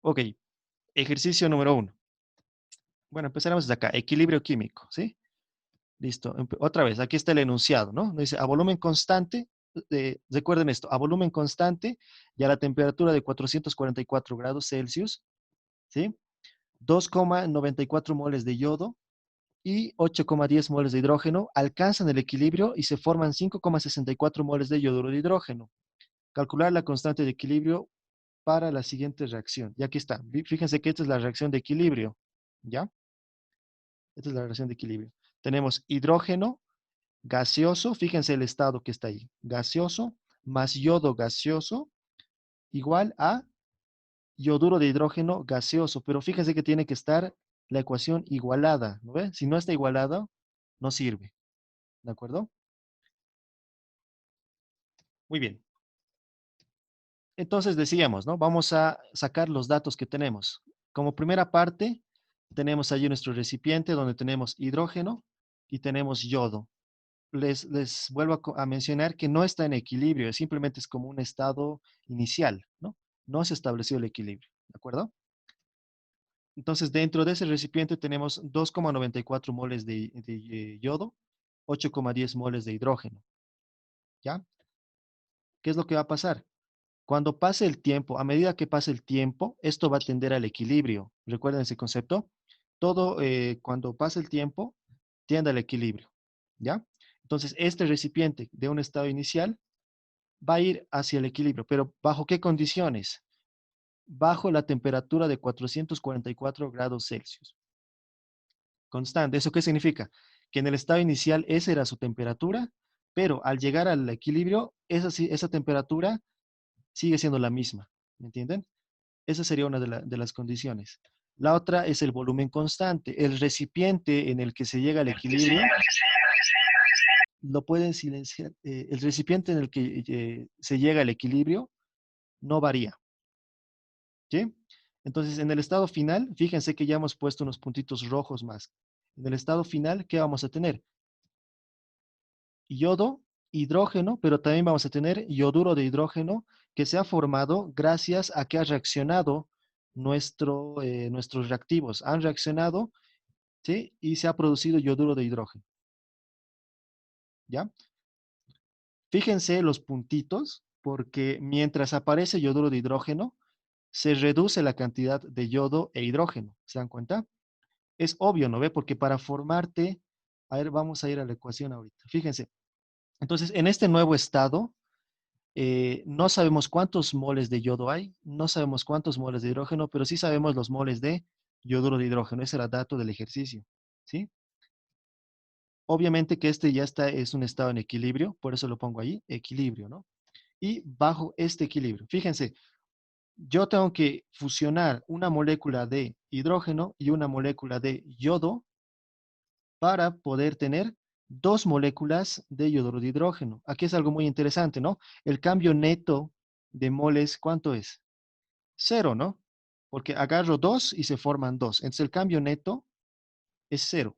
Ok, ejercicio número 1. Bueno, empezaremos desde acá. Equilibrio químico, ¿sí? Listo. Otra vez, aquí está el enunciado, ¿no? Dice, a volumen constante, recuerden esto, a volumen constante y a la temperatura de 444 grados Celsius, ¿sí? 2,94 moles de yodo y 8,10 moles de hidrógeno alcanzan el equilibrio y se forman 5,64 moles de yoduro de hidrógeno. Calcular la constante de equilibrio para la siguiente reacción. Y aquí está. Fíjense que esta es la reacción de equilibrio, ¿ya? Esta es la reacción de equilibrio. Tenemos hidrógeno gaseoso, fíjense el estado que está ahí, gaseoso más yodo gaseoso igual a yoduro de hidrógeno gaseoso, pero fíjense que tiene que estar la ecuación igualada, ¿no ve? Si no está igualada, no sirve, ¿de acuerdo? Muy bien. Entonces decíamos, ¿no? Vamos a sacar los datos que tenemos. Como primera parte, tenemos allí nuestro recipiente donde tenemos hidrógeno y tenemos yodo. Les vuelvo a mencionar que no está en equilibrio, simplemente es como un estado inicial, ¿no? No se estableció el equilibrio, ¿de acuerdo? Entonces, dentro de ese recipiente tenemos 2,94 moles de yodo, 8,10 moles de hidrógeno, ¿ya? ¿Qué es lo que va a pasar? Cuando pase el tiempo, a medida que pase el tiempo, esto va a tender al equilibrio. ¿Recuerden ese concepto? Todo, cuando pasa el tiempo, tiende al equilibrio, ¿ya? Entonces, este recipiente de un estado inicial va a ir hacia el equilibrio, pero ¿bajo qué condiciones? Bajo la temperatura de 444 grados Celsius. Constante. ¿Eso qué significa? Que en el estado inicial esa era su temperatura, pero al llegar al equilibrio, esa temperatura sigue siendo la misma. ¿Me entienden? Esa sería una de las condiciones. La otra es el volumen constante. El recipiente en el que se llega al equilibrio, lo pueden silenciar. El recipiente en el que se llega al equilibrio no varía. ¿Sí? Entonces, en el estado final, fíjense que ya hemos puesto unos puntitos rojos más. En el estado final, ¿qué vamos a tener? Yodo, hidrógeno, pero también vamos a tener yoduro de hidrógeno que se ha formado gracias a que ha reaccionado nuestros reactivos. Han reaccionado, ¿sí? Y se ha producido yoduro de hidrógeno, ¿ya? Fíjense los puntitos, porque mientras aparece yoduro de hidrógeno, se reduce la cantidad de yodo e hidrógeno. ¿Se dan cuenta? Es obvio, ¿no ve? Porque para formarte, a ver, vamos a ir a la ecuación ahorita. Fíjense. Entonces, en este nuevo estado, no sabemos cuántos moles de yodo hay, no sabemos cuántos moles de hidrógeno, pero sí sabemos los moles de yoduro de hidrógeno. Ese era dato del ejercicio, ¿sí? Obviamente que este ya está, es un estado en equilibrio, por eso lo pongo ahí, equilibrio, ¿no? Y bajo este equilibrio, fíjense, yo tengo que fusionar una molécula de hidrógeno y una molécula de yodo para poder tener dos moléculas de yoduro de hidrógeno. Aquí es algo muy interesante, ¿no? El cambio neto de moles, ¿cuánto es? Cero, ¿no? Porque agarro dos y se forman dos. Entonces el cambio neto es cero,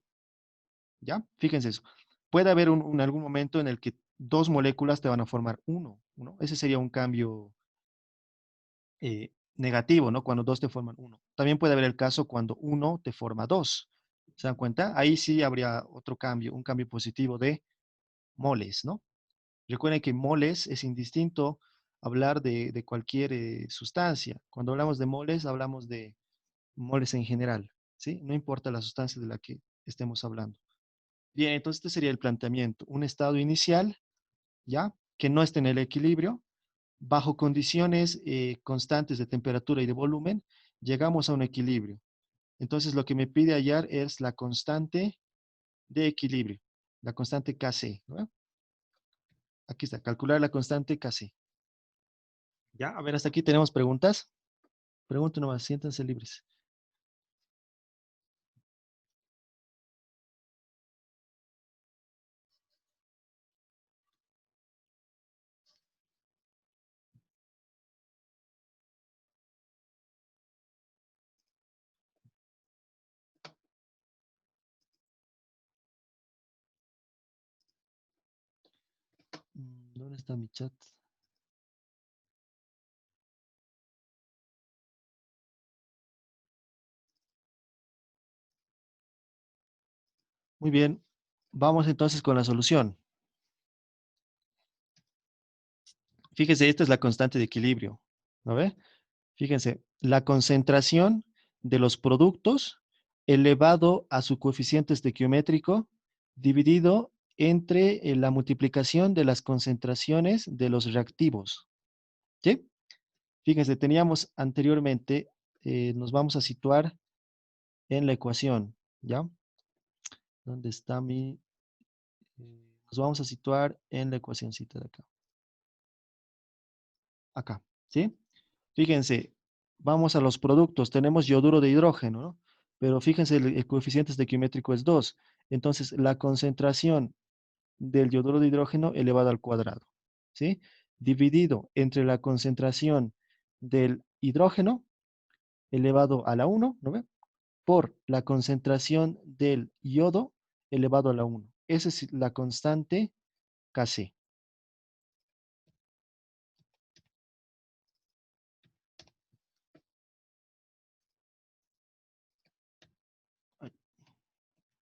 ¿ya? Fíjense eso. Puede haber algún momento en el que dos moléculas te van a formar uno, ¿no? Ese sería un cambio negativo, ¿no? Cuando dos te forman uno. También puede haber el caso cuando uno te forma dos. ¿Se dan cuenta? Ahí sí habría otro cambio, un cambio positivo de moles, ¿no? Recuerden que moles es indistinto hablar de cualquier sustancia. Cuando hablamos de moles, hablamos de moles en general, ¿sí? No importa la sustancia de la que estemos hablando. Bien, entonces este sería el planteamiento. Un estado inicial, ¿ya? Que no esté en el equilibrio. Bajo condiciones constantes de temperatura y de volumen, llegamos a un equilibrio. Entonces lo que me pide hallar es la constante de equilibrio, la constante Kc, ¿no? Aquí está, calcular la constante Kc. Ya, a ver, hasta aquí tenemos preguntas. Pregunta nomás, siéntense libres. ¿Dónde está mi chat? Muy bien. Vamos entonces con la solución. Fíjense, esta es la constante de equilibrio. ¿No ve? Fíjense, la concentración de los productos elevado a su coeficiente estequiométrico dividido entre la multiplicación de las concentraciones de los reactivos. ¿Sí? Fíjense, teníamos anteriormente, nos vamos a situar en la ecuación, ¿ya? ¿Dónde está mi...? Nos vamos a situar en la ecuacióncita de acá. Acá, ¿sí? Fíjense, vamos a los productos. Tenemos yoduro de hidrógeno, ¿no? Pero fíjense, el coeficiente estequiométrico es 2. Entonces, la concentración del yoduro de hidrógeno elevado al cuadrado, ¿sí? Dividido entre la concentración del hidrógeno elevado a la 1, ¿no ve? Por la concentración del yodo elevado a la 1. Esa es la constante Kc.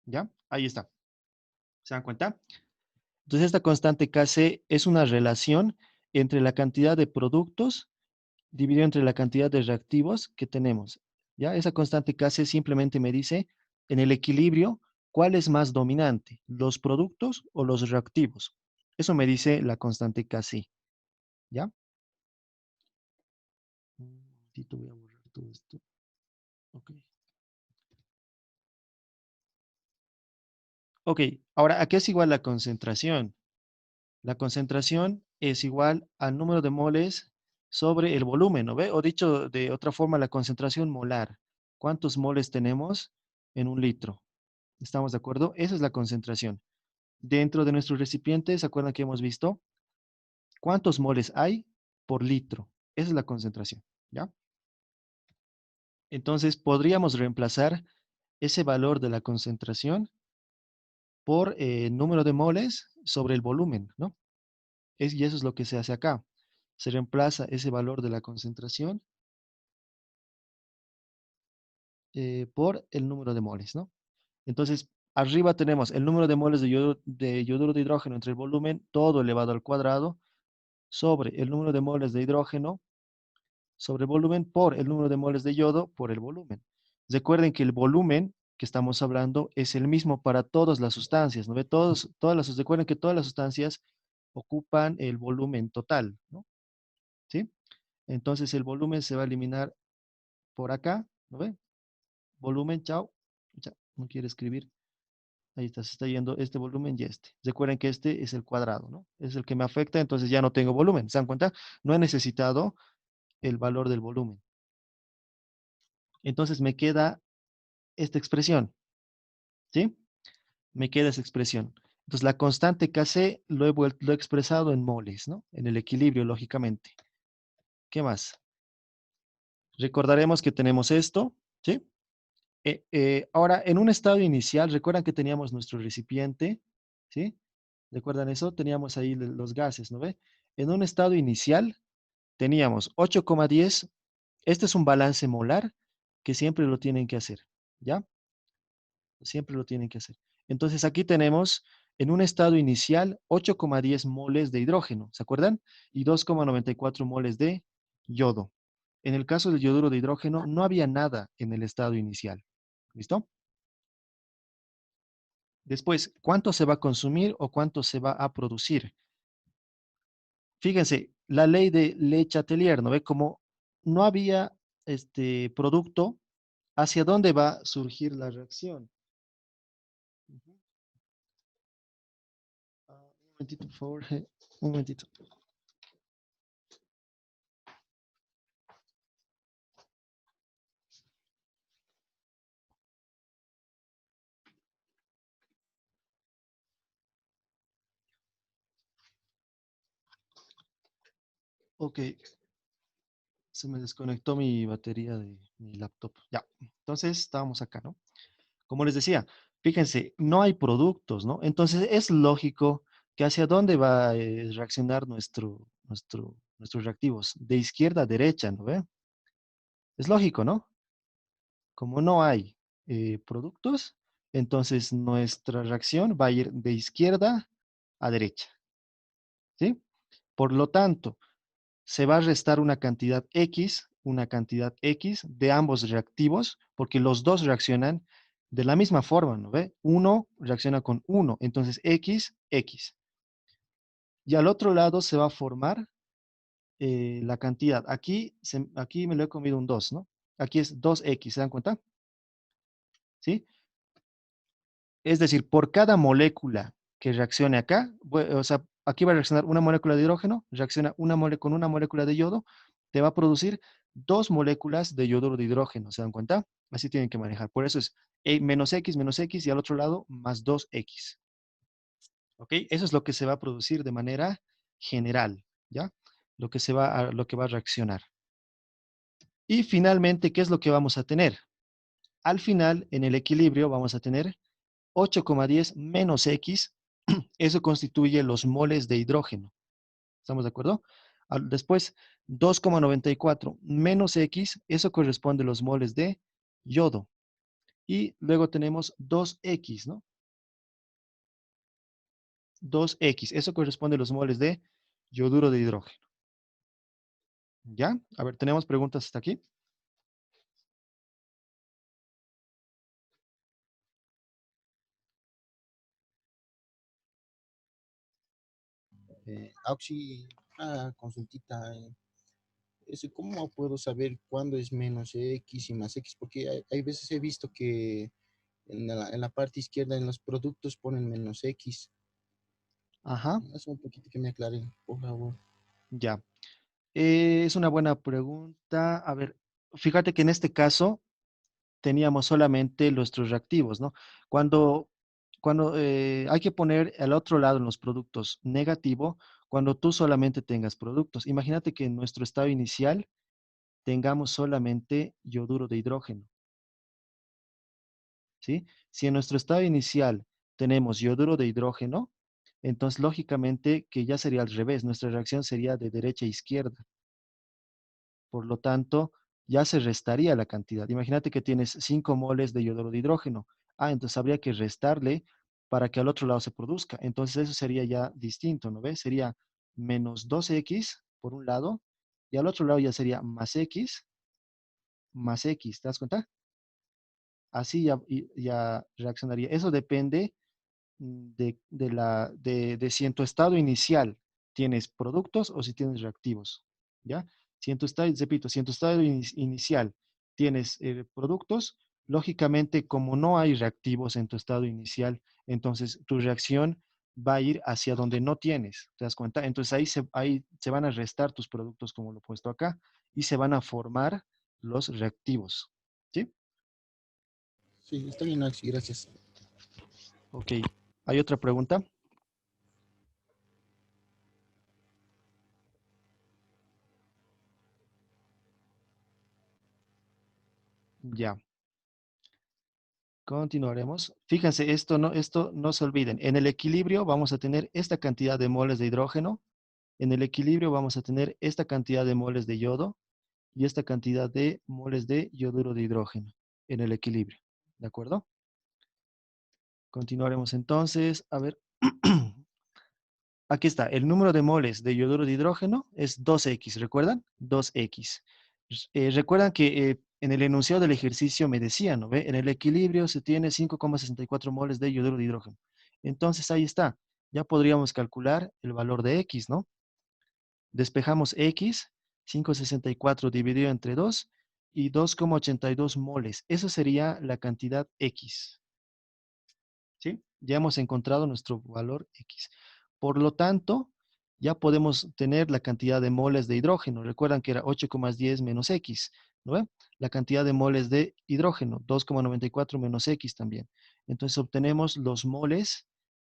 ¿Ya? Ahí está. ¿Se dan cuenta? Entonces, esta constante Kc es una relación entre la cantidad de productos dividido entre la cantidad de reactivos que tenemos. ¿Ya? Esa constante Kc simplemente me dice en el equilibrio cuál es más dominante, los productos o los reactivos. Eso me dice la constante Kc. ¿Ya? Un momentito, voy a borrar todo esto. Ok. Ok, ahora, ¿a qué es igual la concentración? La concentración es igual al número de moles sobre el volumen, ¿no ve? O dicho de otra forma, la concentración molar. ¿Cuántos moles tenemos en un litro? ¿Estamos de acuerdo? Esa es la concentración. Dentro de nuestro recipiente, ¿se acuerdan que hemos visto cuántos moles hay por litro? Esa es la concentración, ¿ya? Entonces, podríamos reemplazar ese valor de la concentración por número de moles sobre el volumen, ¿no? Y eso es lo que se hace acá. Se reemplaza ese valor de la concentración por el número de moles, ¿no? Entonces, arriba tenemos el número de moles de yoduro de hidrógeno entre el volumen, todo elevado al cuadrado, sobre el número de moles de hidrógeno sobre el volumen por el número de moles de yodo por el volumen. Recuerden que el volumen que estamos hablando es el mismo para todas las sustancias, ¿no ve? Recuerden que todas las sustancias ocupan el volumen total, ¿no? ¿Sí? Entonces el volumen se va a eliminar por acá, ¿no ve? Volumen, chao. No quiere escribir. Ahí está, se está yendo este volumen y este. Recuerden que este es el cuadrado, ¿no? Es el que me afecta, entonces ya no tengo volumen. ¿Se dan cuenta? No he necesitado el valor del volumen. Entonces me queda esta expresión, ¿sí? Me queda esa expresión. Entonces la constante Kc lo he expresado en moles, ¿no? En el equilibrio, lógicamente. ¿Qué más? Recordaremos que tenemos esto, ¿sí? Ahora, en un estado inicial, recuerdan que teníamos nuestro recipiente, ¿sí? ¿Recuerdan eso? Teníamos ahí los gases, ¿no ve? En un estado inicial teníamos 8,10. Este es un balance molar que siempre lo tienen que hacer, ¿ya? Siempre lo tienen que hacer. Entonces aquí tenemos en un estado inicial 8,10 moles de hidrógeno, ¿se acuerdan? Y 2,94 moles de yodo. En el caso del yoduro de hidrógeno no había nada en el estado inicial. ¿Listo? Después, ¿cuánto se va a consumir o cuánto se va a producir? Fíjense, la ley de Le Chatelier, ¿no ve? Como no había este producto, ¿hacia dónde va a surgir la reacción? Ujú. Un momentito, por favor. Un momentito. Ok, se me desconectó mi batería de mi laptop. Ya, entonces estábamos acá, ¿no? Como les decía, fíjense, no hay productos, ¿no? Entonces es lógico que hacia dónde va a reaccionar nuestros reactivos, de izquierda a derecha, ¿no ve? Es lógico, ¿no? Como no hay productos, entonces nuestra reacción va a ir de izquierda a derecha, ¿sí? Por lo tanto, se va a restar una cantidad X de ambos reactivos, porque los dos reaccionan de la misma forma, ¿no ve? Uno reacciona con uno, entonces X, X. Y al otro lado se va a formar la cantidad. Aquí me lo he comido un 2, ¿no? Aquí es 2X, ¿se dan cuenta? ¿Sí? Es decir, por cada molécula que reaccione acá, o sea, aquí va a reaccionar una molécula de hidrógeno, reacciona con una molécula de yodo, te va a producir dos moléculas de yoduro de hidrógeno, ¿se dan cuenta? Así tienen que manejar. Por eso es menos X y al otro lado más 2X. ¿Ok? Eso es lo que se va a producir de manera general, ¿ya? Lo que va a reaccionar. Y finalmente, ¿qué es lo que vamos a tener? Al final, en el equilibrio, vamos a tener 8,10 menos X. Eso constituye los moles de hidrógeno. ¿Estamos de acuerdo? Después, 2,94 menos X, eso corresponde a los moles de yodo. Y luego tenemos 2X, ¿no? 2X, eso corresponde a los moles de yoduro de hidrógeno. ¿Ya? A ver, ¿tenemos preguntas hasta aquí? Auxi, una consultita. ¿Cómo puedo saber cuándo es menos X y más X? Porque hay veces he visto que en la parte izquierda en los productos ponen menos X. Ajá, Hace un poquito que me aclaren, por favor. ya. Es una buena pregunta. A ver, fíjate que en este caso teníamos solamente nuestros reactivos, ¿no? Cuando, cuando hay que poner al otro lado en los productos negativo, cuando tú solamente tengas productos. Imagínate que en nuestro estado inicial tengamos solamente yoduro de hidrógeno, ¿sí? Si en nuestro estado inicial tenemos yoduro de hidrógeno, entonces lógicamente que ya sería al revés, nuestra reacción sería de derecha a izquierda. Por lo tanto, ya se restaría la cantidad. Imagínate que tienes 5 moles de yoduro de hidrógeno. Entonces habría que restarle para que al otro lado se produzca. Entonces eso sería ya distinto, ¿no ves? Sería menos 2X por un lado y al otro lado ya sería más X. ¿Te das cuenta? Así ya reaccionaría. Eso depende de si en tu estado inicial tienes productos o si tienes reactivos, ¿ya? Si en tu estado, repito, si en tu estado inicial tienes productos, lógicamente como no hay reactivos en tu estado inicial, entonces tu reacción va a ir hacia donde no tienes, ¿te das cuenta? Entonces ahí se van a restar tus productos como lo he puesto acá y se van a formar los reactivos, ¿sí? Sí, está bien, Auxi, gracias. Ok. ¿Hay otra pregunta? Ya. Continuaremos. Fíjense, esto no se olviden. En el equilibrio vamos a tener esta cantidad de moles de hidrógeno. En el equilibrio vamos a tener esta cantidad de moles de yodo y esta cantidad de moles de yoduro de hidrógeno en el equilibrio. ¿De acuerdo? Continuaremos entonces. A ver. Aquí está. El número de moles de yoduro de hidrógeno es 2X. ¿Recuerdan? 2X. Recuerdan que en el enunciado del ejercicio me decían, ¿no ve? En el equilibrio se tiene 5,64 moles de yoduro de hidrógeno. Entonces ahí está. Ya podríamos calcular el valor de X, ¿no? Despejamos X, 5,64 dividido entre 2 y 2,82 moles. Eso sería la cantidad X, ¿sí? Ya hemos encontrado nuestro valor X. Por lo tanto, ya podemos tener la cantidad de moles de hidrógeno. Recuerdan que era 8,10 menos X, ¿no ve? La cantidad de moles de hidrógeno, 2,94 menos X también. Entonces obtenemos los moles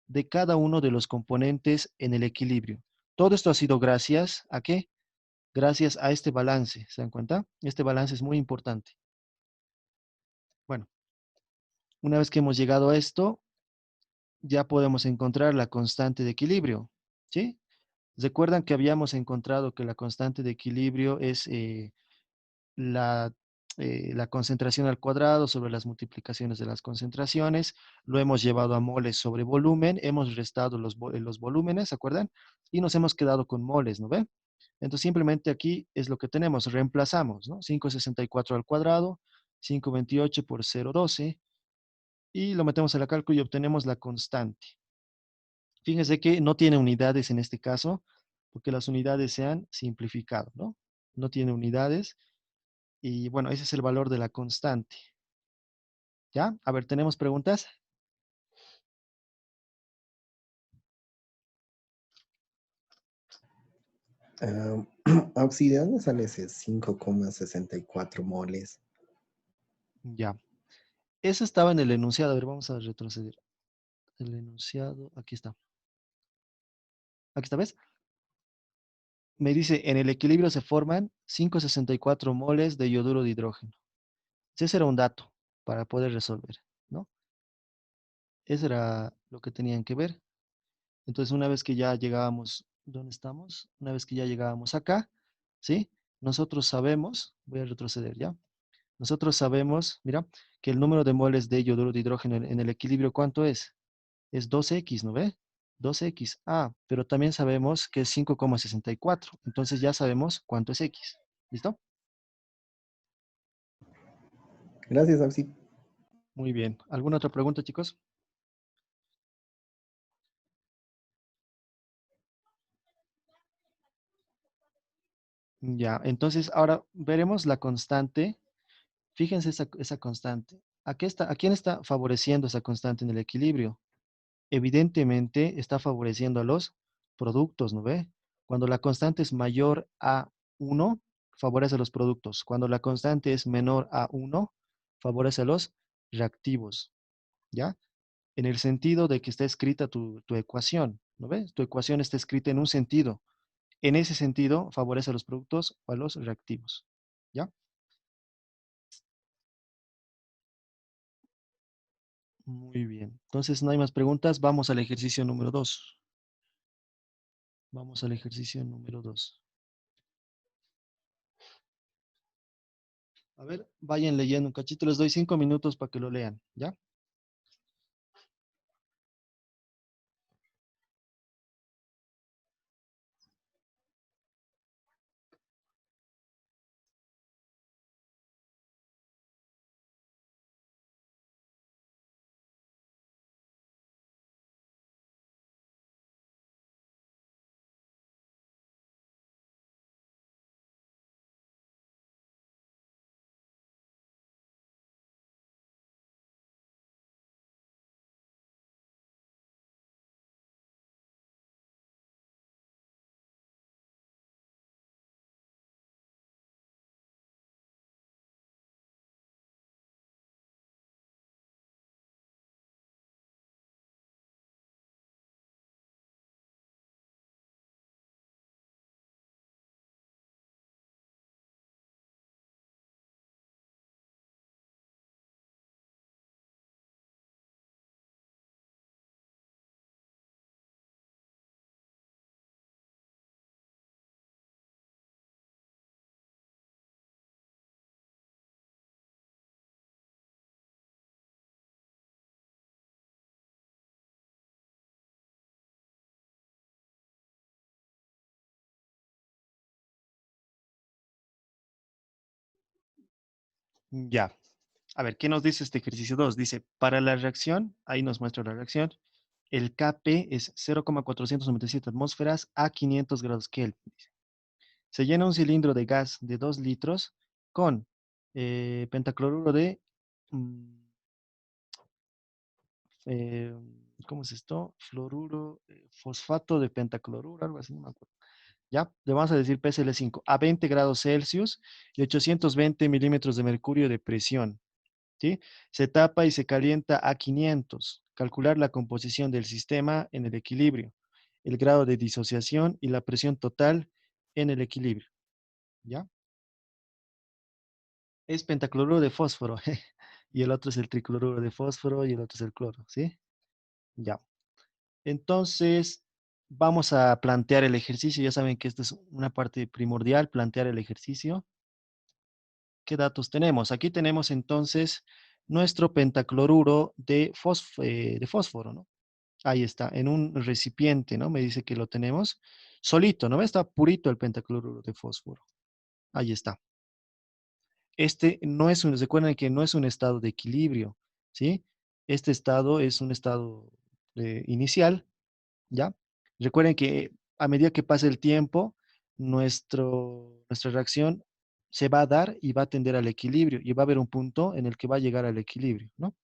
de cada uno de los componentes en el equilibrio. Todo esto ha sido gracias a qué? Gracias a este balance, ¿se dan cuenta? Este balance es muy importante. Bueno, una vez que hemos llegado a esto, ya podemos encontrar la constante de equilibrio, ¿sí? Recuerdan que habíamos encontrado que la constante de equilibrio es la la concentración al cuadrado sobre las multiplicaciones de las concentraciones, lo hemos llevado a moles sobre volumen, hemos restado los volúmenes, ¿se acuerdan? Y nos hemos quedado con moles, ¿no ven? Entonces simplemente aquí es lo que tenemos, reemplazamos, ¿no? 564 al cuadrado, 528 por 0,12 y lo metemos a la cálculo y obtenemos la constante. Fíjense que no tiene unidades en este caso, porque las unidades se han simplificado, ¿no? No tiene unidades y bueno, ese es el valor de la constante. ¿Ya? A ver, ¿tenemos preguntas? Ah, Auxi, ¿de dónde sale ese 5,64 moles? Ya. Eso estaba en el enunciado. A ver, vamos a retroceder. El enunciado, aquí está. Aquí está, ¿ves? Me dice, en el equilibrio se forman 5,64 moles de yoduro de hidrógeno. Ese era un dato para poder resolver, ¿no? Eso era lo que tenían que ver. Entonces, una vez que ya llegábamos, ¿dónde estamos? Una vez que ya llegábamos acá, ¿sí? Nosotros sabemos, voy a retroceder ya. Nosotros sabemos, mira, que el número de moles de yoduro de hidrógeno en el equilibrio, ¿cuánto es? Es 2x, ¿no ve? 2x. Ah, pero también sabemos que es 5,64. Entonces ya sabemos cuánto es x. ¿Listo? Gracias, Auxi. Muy bien. ¿Alguna otra pregunta, chicos? Ya, entonces ahora veremos la constante. Fíjense esa constante. ¿A quién está favoreciendo esa constante en el equilibrio? Evidentemente está favoreciendo a los productos, ¿no ve? Cuando la constante es mayor a 1, favorece a los productos. Cuando la constante es menor a 1, favorece a los reactivos, ¿ya? En el sentido de que está escrita tu ecuación, ¿no ves? Tu ecuación está escrita en un sentido. En ese sentido, favorece a los productos o a los reactivos, ¿ya? Muy bien. Entonces, no hay más preguntas. Vamos al ejercicio número 2. Vamos al ejercicio número 2. A ver, vayan leyendo un cachito. Les doy 5 minutos para que lo lean, ¿ya? Ya. A ver, ¿qué nos dice este ejercicio 2? Dice, para la reacción, ahí nos muestra la reacción, el Kp es 0,497 atmósferas a 500 grados Kelvin. Se llena un cilindro de gas de 2 litros con pentacloruro de, mm, eh, ¿cómo es esto? Fluoruro, fosfato de pentacloruro, algo así, no me acuerdo. ¿Ya? Le vamos a decir PCl5 a 20 grados Celsius y 820 milímetros de mercurio de presión. ¿Sí? Se tapa y se calienta a 500. Calcular la composición del sistema en el equilibrio, el grado de disociación y la presión total en el equilibrio. ¿Ya? Es pentacloruro de fósforo y el otro es el tricloruro de fósforo y el otro es el cloro. ¿Sí? Ya. Entonces, vamos a plantear el ejercicio. Ya saben que esta es una parte primordial, plantear el ejercicio. ¿qué datos tenemos? Aquí tenemos entonces nuestro pentacloruro de fósforo, ¿no? Ahí está, en un recipiente, ¿no? Me dice que lo tenemos solito, ¿no? Está purito el pentacloruro de fósforo. Ahí está. Este no es un, recuerden que no es un estado de equilibrio, ¿sí? Este estado es un estado inicial, ¿ya? Recuerden que a medida que pasa el tiempo, nuestra reacción se va a dar y va a tender al equilibrio y va a haber un punto en el que va a llegar al equilibrio, ¿no?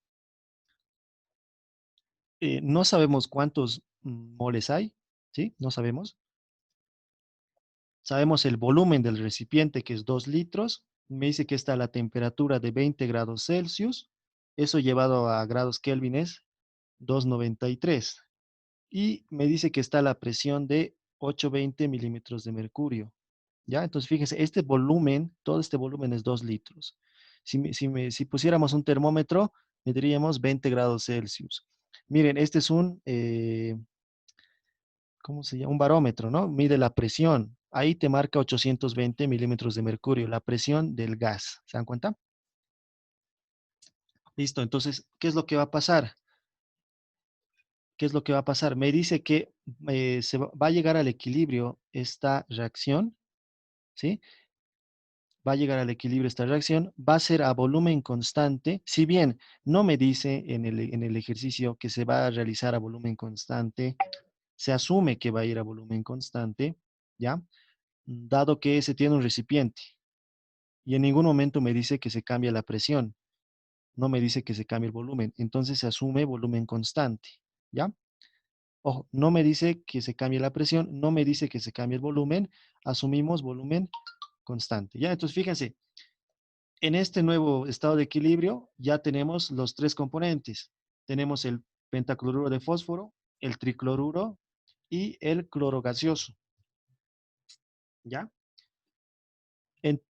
No sabemos cuántos moles hay, ¿sí? No sabemos. Sabemos el volumen del recipiente, que es 2 litros. Me dice que está a la temperatura de 20 grados Celsius. Eso llevado a grados Kelvin es 293. Y me dice que está la presión de 820 milímetros de mercurio. ¿Ya? Entonces, fíjense, este volumen, todo este volumen es 2 litros. Si pusiéramos un termómetro, mediríamos 20 grados Celsius. Miren, este es ¿cómo se llama? Un barómetro, ¿no? Mide la presión. Ahí te marca 820 milímetros de mercurio, la presión del gas. ¿Se dan cuenta? Listo, entonces, ¿qué es lo que va a pasar? ¿Qué es lo que va a pasar? Me dice que va a llegar al equilibrio esta reacción, ¿sí? Va a llegar al equilibrio esta reacción, va a ser a volumen constante, si bien no me dice en el ejercicio que se va a realizar a volumen constante, se asume que va a ir a volumen constante, ¿ya? Dado que se tiene un recipiente y en ningún momento me dice que se cambia la presión, no me dice que se cambie el volumen, entonces se asume volumen constante, ¿ya? Ojo, no me dice que se cambie la presión, no me dice que se cambie el volumen, asumimos volumen constante, ¿ya? Entonces, fíjense, en este nuevo estado de equilibrio ya tenemos los tres componentes. Tenemos el pentacloruro de fósforo, el tricloruro y el cloro gaseoso, ¿ya?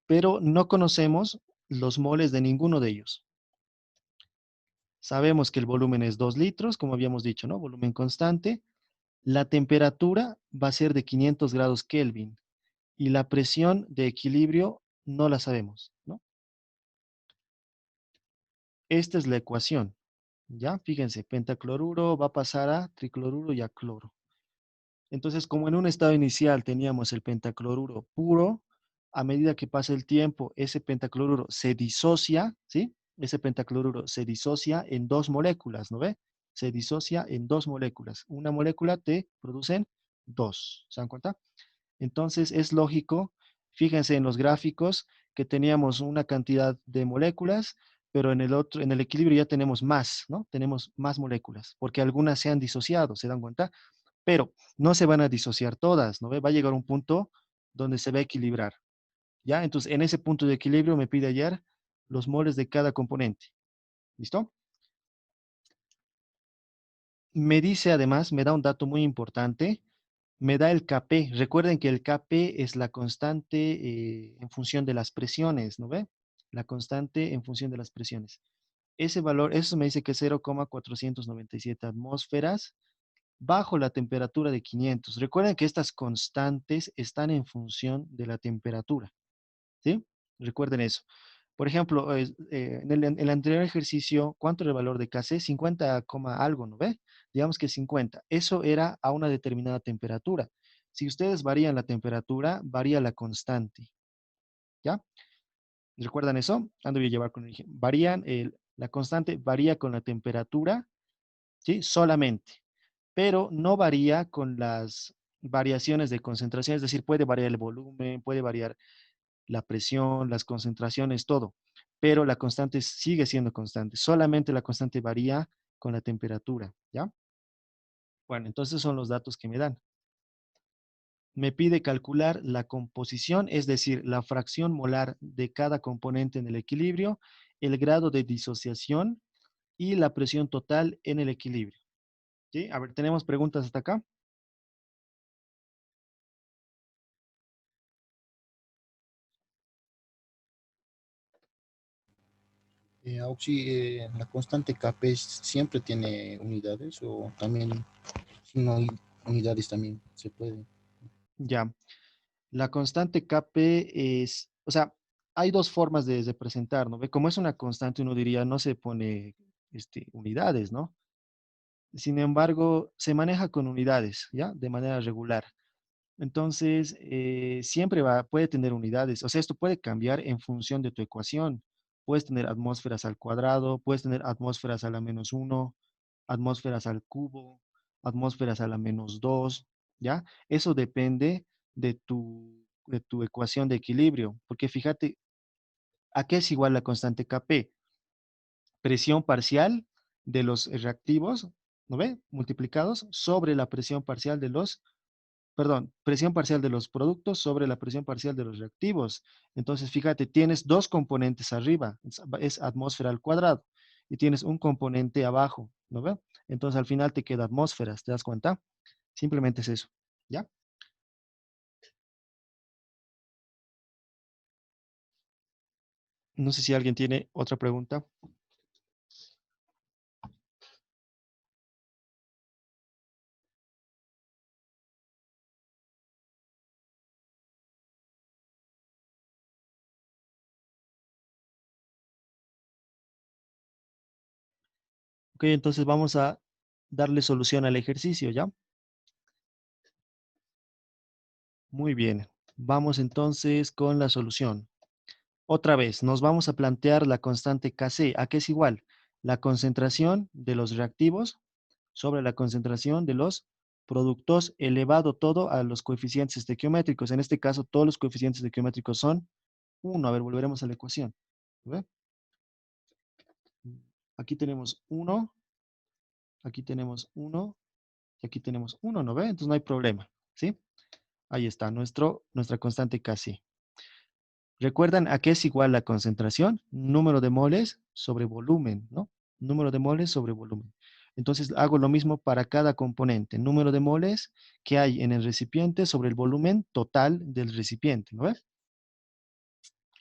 Pero no conocemos los moles de ninguno de ellos. Sabemos que el volumen es 2 litros, como habíamos dicho, ¿no? Volumen constante. La temperatura va a ser de 500 grados Kelvin y la presión de equilibrio no la sabemos, ¿no? Esta es la ecuación, ¿ya? Fíjense, pentacloruro va a pasar a tricloruro y a cloro. Entonces, como en un estado inicial teníamos el pentacloruro puro, a medida que pasa el tiempo, ese pentacloruro se disocia, ¿sí? Ese pentacloruro se disocia en dos moléculas, ¿no ve? Se disocia en dos moléculas. Una molécula te producen dos, ¿se dan cuenta? Entonces, es lógico, fíjense en los gráficos, que teníamos una cantidad de moléculas, pero en el equilibrio ya tenemos más, ¿no? Tenemos más moléculas, porque algunas se han disociado, ¿se dan cuenta? Pero no se van a disociar todas, ¿no ve? Va a llegar un punto donde se va a equilibrar, ¿ya? Entonces, en ese punto de equilibrio me pide hallar los moles de cada componente, ¿listo? Me dice además, me da un dato muy importante, me da el Kp. Recuerden que el Kp es la constante en función de las presiones, ¿no ve? La constante en función de las presiones. Ese valor, eso me dice que es 0,497 atmósferas bajo la temperatura de 500. Recuerden que estas constantes están en función de la temperatura, ¿sí? Recuerden eso. Por ejemplo, en el anterior ejercicio, ¿cuánto era el valor de Kc? 50, algo, ¿no ve? Digamos que 50. Eso era a una determinada temperatura. Si ustedes varían la temperatura, varía la constante, ¿ya? ¿Recuerdan eso? Ando voy a llevar con el ejemplo. La constante varía con la temperatura, ¿sí? Solamente, pero no varía con las variaciones de concentración, es decir, puede variar el volumen, puede variar la presión, las concentraciones, todo, pero la constante sigue siendo constante, solamente la constante varía con la temperatura, ¿ya? Bueno, entonces son los datos que me dan. Me pide calcular la composición, es decir, la fracción molar de cada componente en el equilibrio, el grado de disociación y la presión total en el equilibrio. ¿Sí? A ver, ¿tenemos preguntas hasta acá? Auxi, la constante Kp siempre tiene unidades o también si no hay unidades también se puede. Ya. La constante Kp es, o sea, hay dos formas de representar, ¿no? Ve, como es una constante, uno diría, no se pone unidades, ¿no? Sin embargo, se maneja con unidades, ¿ya? De manera regular. Entonces, siempre puede tener unidades. O sea, esto puede cambiar en función de tu ecuación. Puedes tener atmósferas al cuadrado, puedes tener atmósferas a la -1, atmósferas al cubo, atmósferas a la -2, ¿ya? Eso depende de tu ecuación de equilibrio. Porque fíjate, ¿a qué es igual la constante Kp? Presión parcial de los reactivos, ¿no ve? Multiplicados sobre la presión parcial de los, perdón, presión parcial de los productos sobre la presión parcial de los reactivos. Entonces, fíjate, tienes dos componentes arriba, es atmósfera al cuadrado, y tienes un componente abajo, ¿no ve? Entonces, al final te queda atmósferas, ¿te das cuenta? Simplemente es eso, ¿ya? No sé si alguien tiene otra pregunta. Ok, entonces vamos a darle solución al ejercicio, ¿ya? Muy bien. Vamos entonces con la solución. Otra vez, nos vamos a plantear la constante Kc. ¿A qué es igual? La concentración de los reactivos sobre la concentración de los productos elevado todo a los coeficientes estequiométricos. En este caso, todos los coeficientes estequiométricos son 1. A ver, volveremos a la ecuación. ¿Ve? Aquí tenemos 1, aquí tenemos 1 y aquí tenemos 1, ¿no ve? Entonces no hay problema, ¿sí? Ahí está nuestra constante Kc. ¿Recuerdan a qué es igual la concentración? Número de moles sobre volumen, ¿no? Número de moles sobre volumen. Entonces hago lo mismo para cada componente. Número de moles que hay en el recipiente sobre el volumen total del recipiente, ¿no ves?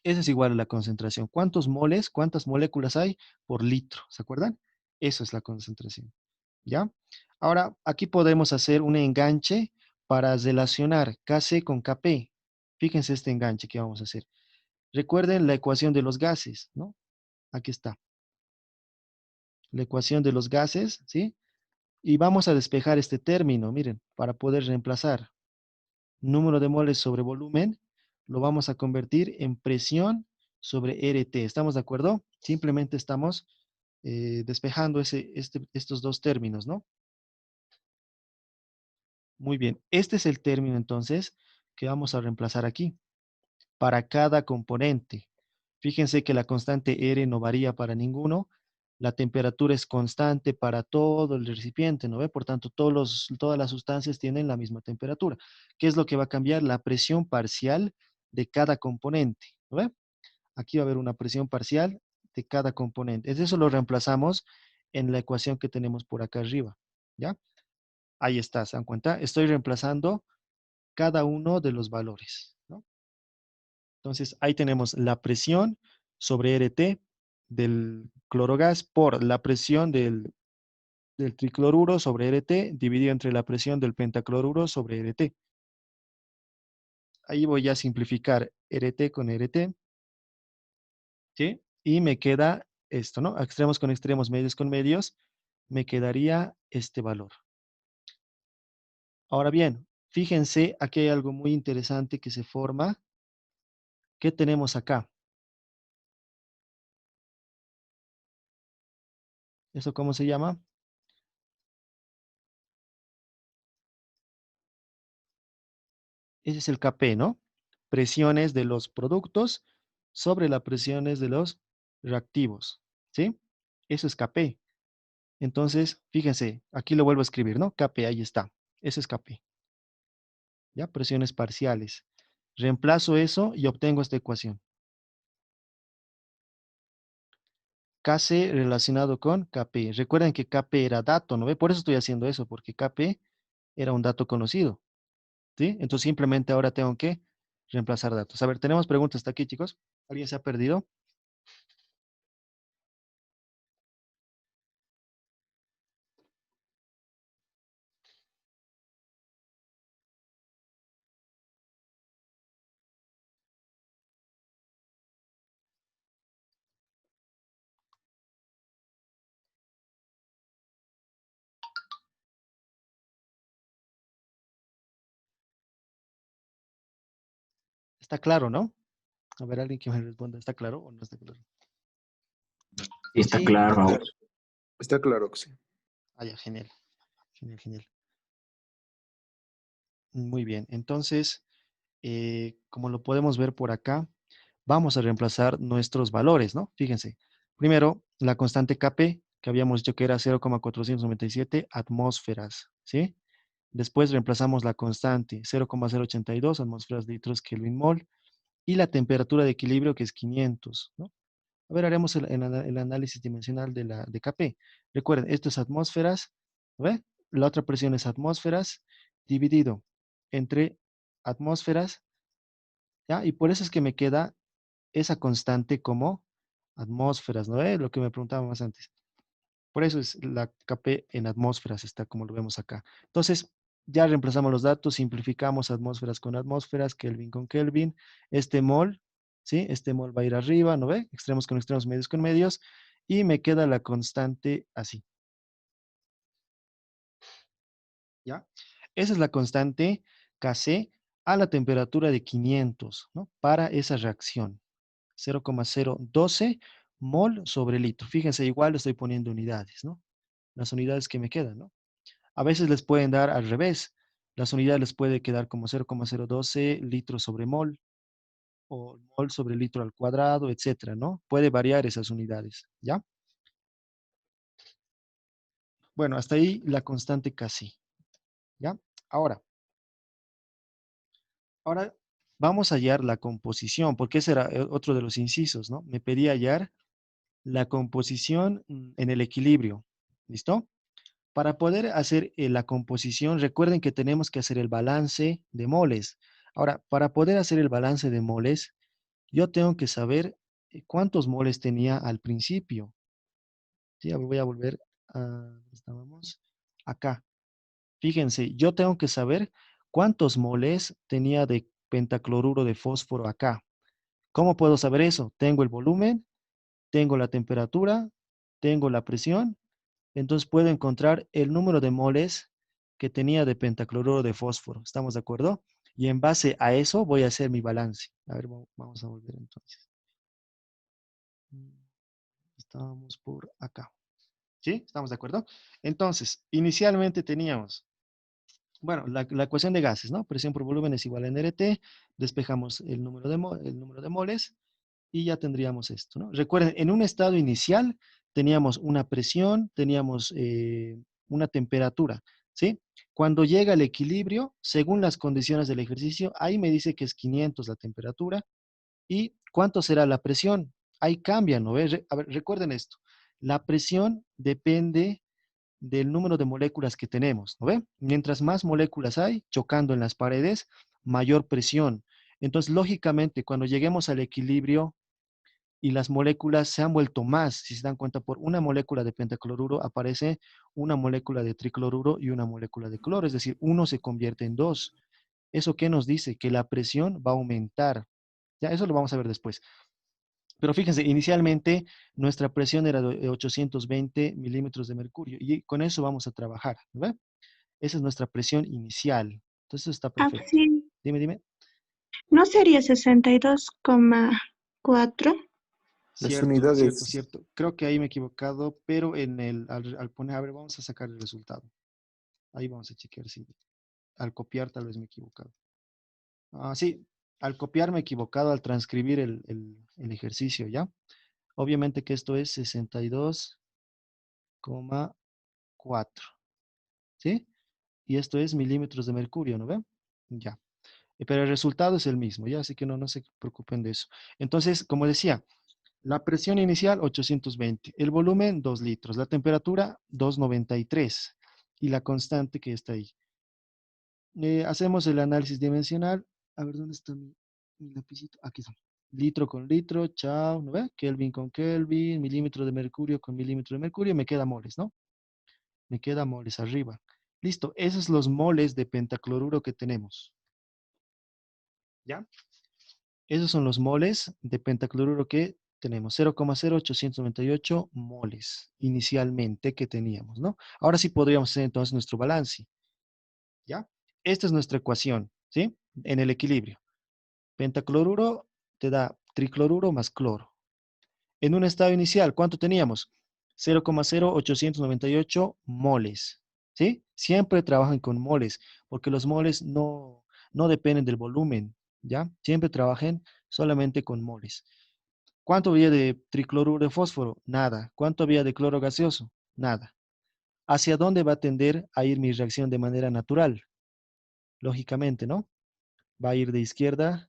Eso es igual a la concentración. ¿Cuántos moles, cuántas moléculas hay por litro? ¿Se acuerdan? Eso es la concentración. ¿Ya? Ahora, aquí podemos hacer un enganche para relacionar Kc con Kp. Fíjense este enganche que vamos a hacer. Recuerden la ecuación de los gases, ¿no? Aquí está. La ecuación de los gases, ¿sí? Y vamos a despejar este término, miren, para poder reemplazar número de moles sobre volumen, lo vamos a convertir en presión sobre RT. ¿Estamos de acuerdo? Simplemente estamos despejando estos dos términos, ¿no? Muy bien. Este es el término entonces que vamos a reemplazar aquí para cada componente. Fíjense que la constante R no varía para ninguno. La temperatura es constante para todo el recipiente, ¿no ve? Por tanto, todas las sustancias tienen la misma temperatura. ¿Qué es lo que va a cambiar? La presión parcial de cada componente, ¿no ve? Aquí va a haber una presión parcial de cada componente. Eso lo reemplazamos en la ecuación que tenemos por acá arriba, ¿ya? Ahí está, ¿se dan cuenta? Estoy reemplazando cada uno de los valores, ¿no? Entonces, ahí tenemos la presión sobre RT del clorogás por la presión del tricloruro sobre RT dividido entre la presión del pentacloruro sobre RT. Ahí voy a simplificar RT con RT, ¿sí? Y me queda esto, ¿no? Extremos con extremos, medios con medios, me quedaría este valor. Ahora bien, fíjense, aquí hay algo muy interesante que se forma. ¿Qué tenemos acá? ¿Eso cómo se llama? Ese es el Kp, ¿no? Presiones de los productos sobre las presiones de los reactivos, ¿sí? Eso es Kp. Entonces, fíjense, aquí lo vuelvo a escribir, ¿no? Kp, ahí está. Eso es Kp, ¿ya? Presiones parciales. Reemplazo eso y obtengo esta ecuación. Kc relacionado con Kp. Recuerden que Kp era dato, ¿no ve? Por eso estoy haciendo eso, porque Kp era un dato conocido, ¿sí? Entonces simplemente ahora tengo que reemplazar datos. A ver, tenemos preguntas hasta aquí, chicos. ¿Alguien se ha perdido? Está claro, ¿no? A ver, alguien que me responda, ¿está claro o no está claro? Sí, está Sí, claro. Está claro que sí. Ah, ya, genial. Genial, genial. Muy bien. Entonces, como lo podemos ver por acá, vamos a reemplazar nuestros valores, ¿no? Fíjense. Primero, la constante Kp, que habíamos dicho que era 0,497 atmósferas, ¿sí? Después reemplazamos la constante 0,082 atmósferas litros Kelvin mol y la temperatura de equilibrio que es 500, ¿no? A ver, haremos el análisis dimensional de Kp. Recuerden, esto es atmósferas, ¿ve? La otra presión es atmósferas dividido entre atmósferas, ¿ya? Y por eso es que me queda esa constante como atmósferas, ¿no ve? Lo que me preguntábamos antes. Por eso es la Kp en atmósferas, está como lo vemos acá. Entonces, ya reemplazamos los datos, simplificamos atmósferas con atmósferas, Kelvin con Kelvin. Este mol, ¿sí? Este mol va a ir arriba, ¿no ve? Extremos con extremos, medios con medios. Y me queda la constante así. ¿Ya? Esa es la constante Kc a la temperatura de 500, ¿no? Para esa reacción. 0,012 mol sobre litro. Fíjense, igual le estoy poniendo unidades, ¿no? Las unidades que me quedan, ¿no? A veces les pueden dar al revés. Las unidades les puede quedar como 0,012 litros sobre mol o mol sobre litro al cuadrado, etcétera, ¿no? Puede variar esas unidades, ¿ya? Bueno, hasta ahí la constante casi, ¿ya? Ahora, ahora vamos a hallar la composición, porque ese era otro de los incisos, ¿no? Me pedía hallar la composición en el equilibrio, ¿listo? Para poder hacer la composición, recuerden que tenemos que hacer el balance de moles. Ahora, para poder hacer el balance de moles, yo tengo que saber cuántos moles tenía al principio. Sí, voy a volver a... ¿dónde estábamos? Acá. Fíjense, yo tengo que saber cuántos moles tenía de pentacloruro de fósforo acá. ¿Cómo puedo saber eso? Tengo el volumen, tengo la temperatura, tengo la presión. Entonces puedo encontrar el número de moles que tenía de pentacloruro de fósforo. ¿Estamos de acuerdo? Y en base a eso voy a hacer mi balance. A ver, vamos a volver entonces. Estábamos por acá. ¿Sí? ¿Estamos de acuerdo? Entonces, inicialmente teníamos, bueno, la ecuación de gases, ¿no? Presión por volumen es igual a nRT. Despejamos el número de moles y ya tendríamos esto, ¿no? Recuerden, en un estado inicial teníamos una presión, teníamos una temperatura, ¿sí? Cuando llega el equilibrio, según las condiciones del ejercicio, ahí me dice que es 500 la temperatura. ¿Y cuánto será la presión? Ahí cambia, ¿no? A ver, recuerden esto. La presión depende del número de moléculas que tenemos, ¿no ve? Mientras más moléculas hay chocando en las paredes, mayor presión. Entonces, lógicamente, cuando lleguemos al equilibrio y las moléculas se han vuelto más. Si se dan cuenta, por una molécula de pentacloruro aparece una molécula de tricloruro y una molécula de cloro, es decir, uno se convierte en dos. ¿Eso qué nos dice? Que la presión va a aumentar. Ya, eso lo vamos a ver después. Pero fíjense, inicialmente nuestra presión era de 820 milímetros de mercurio y con eso vamos a trabajar, ¿ve? Esa es nuestra presión inicial. Entonces eso está perfecto. Sí, Dime, dime. ¿no sería 62,4? Las Cierto, cierto, unidades, cierto. Creo que ahí me he equivocado, pero al poner, a ver, vamos a sacar el resultado. Ahí vamos a chequear si al copiar tal vez me he equivocado. Ah, sí, al copiar me he equivocado al transcribir el ejercicio, ¿ya? Obviamente que esto es 62,4, ¿sí? Y esto es milímetros de mercurio, ¿no ven? Ya. Pero el resultado es el mismo, ¿ya? Así que no se preocupen de eso. Entonces, como decía, la presión inicial 820, el volumen 2 litros, la temperatura 293 y la constante que está ahí. Hacemos el análisis dimensional. A ver, ¿dónde está mi lapicito? Aquí está. Litro con litro, chao, ¿no ve? Kelvin con Kelvin, milímetro de mercurio con milímetro de mercurio, me queda moles, ¿no? Me queda moles arriba. Listo, esos son los moles de pentacloruro que tenemos. ¿Ya? Esos son los moles de pentacloruro que tenemos. 0,0898 moles inicialmente que teníamos, ¿no? Ahora sí podríamos hacer entonces nuestro balance. ¿Ya? Esta es nuestra ecuación, ¿sí? En el equilibrio. Pentacloruro te da tricloruro más cloro. En un estado inicial, ¿cuánto teníamos? 0,0898 moles. ¿Sí? Siempre trabajan con moles, porque los moles no dependen del volumen, ¿ya? Siempre trabajen solamente con moles. ¿Cuánto había de tricloruro de fósforo? Nada. ¿Cuánto había de cloro gaseoso? Nada. ¿Hacia dónde va a tender a ir mi reacción de manera natural? Lógicamente, ¿no? Va a ir de izquierda